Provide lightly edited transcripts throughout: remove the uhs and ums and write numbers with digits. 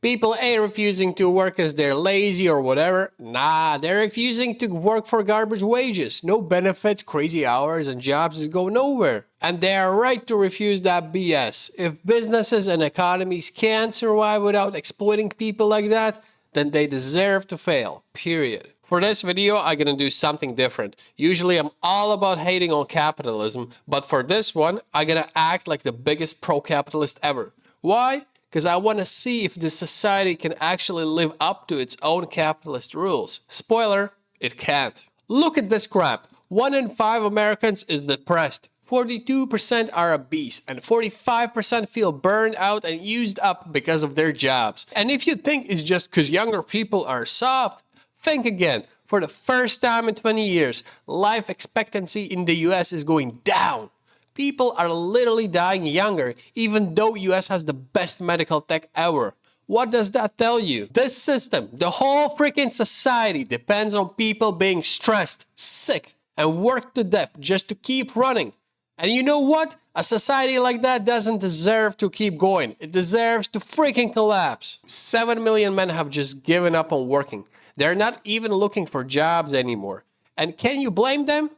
People ain't refusing to work because they're lazy or whatever. Nah, they're refusing to work for garbage wages. No benefits, crazy hours, and jobs that go nowhere. And they are right to refuse that BS. If businesses and economies can't survive without exploiting people like that, then they deserve to fail, period. For this video, I'm gonna do something different. Usually I'm all about hating on capitalism, but for this one, I'm gonna act like the biggest pro-capitalist ever. Why? Because I want to see if this society can actually live up to its own capitalist rules. Spoiler, it can't. Look at this crap. 1 in 5 Americans is depressed. 42% are obese and 45% feel burned out and used up because of their jobs. And if you think it's just because younger people are soft, think again. For the first time in 20 years, life expectancy in the US is going down. People are literally dying younger, even though US has the best medical tech ever. What does that tell you? This system, the whole freaking society, depends on people being stressed, sick, and worked to death just to keep running. And you know what? A society like that doesn't deserve to keep going. It deserves to freaking collapse. 7 million men have just given up on working. They're not even looking for jobs anymore. And can you blame them?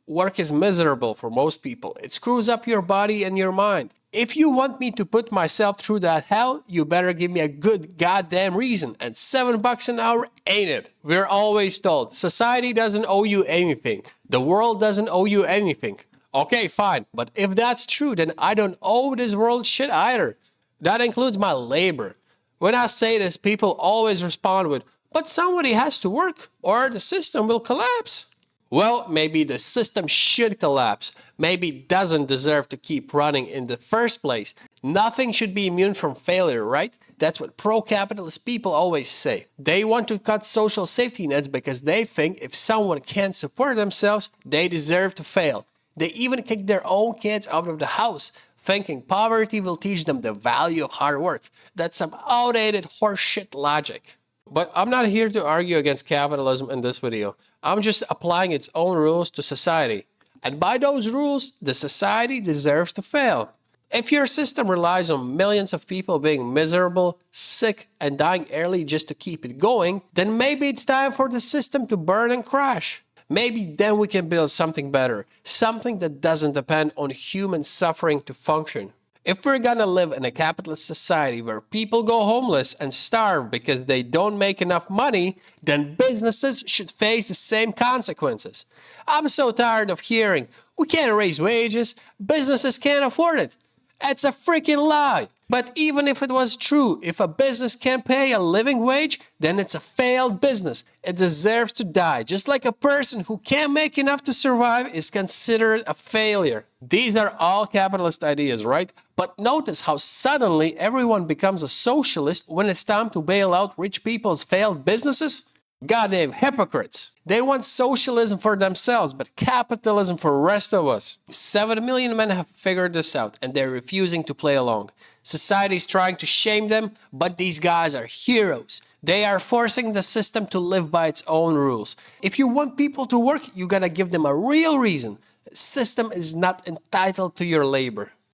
Work is miserable for most people. It screws up your body and your mind. If you want me to put myself through that hell, you better give me a good goddamn reason. And $7 an hour ain't it. We're always told, society doesn't owe you anything. The world doesn't owe you anything. Okay, fine. But if that's true, then I don't owe this world shit either. That includes my labor. When I say this, people always respond with, but somebody has to work or the system will collapse. Well, maybe the system should collapse. Maybe it doesn't deserve to keep running in the first place. Nothing should be immune from failure, right? That's what pro-capitalist people always say. They want to cut social safety nets because they think if someone can't support themselves, they deserve to fail. They even kick their own kids out of the house, thinking poverty will teach them the value of hard work. That's some outdated horseshit logic. But I'm not here to argue against capitalism in this video. I'm just applying its own rules to society. And by those rules, the society deserves to fail. If your system relies on millions of people being miserable, sick, and dying early just to keep it going, then maybe it's time for the system to burn and crash. Maybe then we can build something better, something that doesn't depend on human suffering to function. If we're gonna live in a capitalist society where people go homeless and starve because they don't make enough money, then businesses should face the same consequences. I'm so tired of hearing, we can't raise wages, businesses can't afford it. It's a freaking lie. But even if it was true, if a business can't pay a living wage, then it's a failed business. It deserves to die, just like a person who can't make enough to survive is considered a failure. These are all capitalist ideas, right? But notice how suddenly everyone becomes a socialist when it's time to bail out rich people's failed businesses. Goddamn hypocrites. They want socialism for themselves, but capitalism for the rest of us. 7 million men have figured this out, and they're refusing to play along. Society is trying to shame them, but these guys are heroes. They are forcing the system to live by its own rules. If you want people to work, you gotta give them a real reason. The system is not entitled to your labor.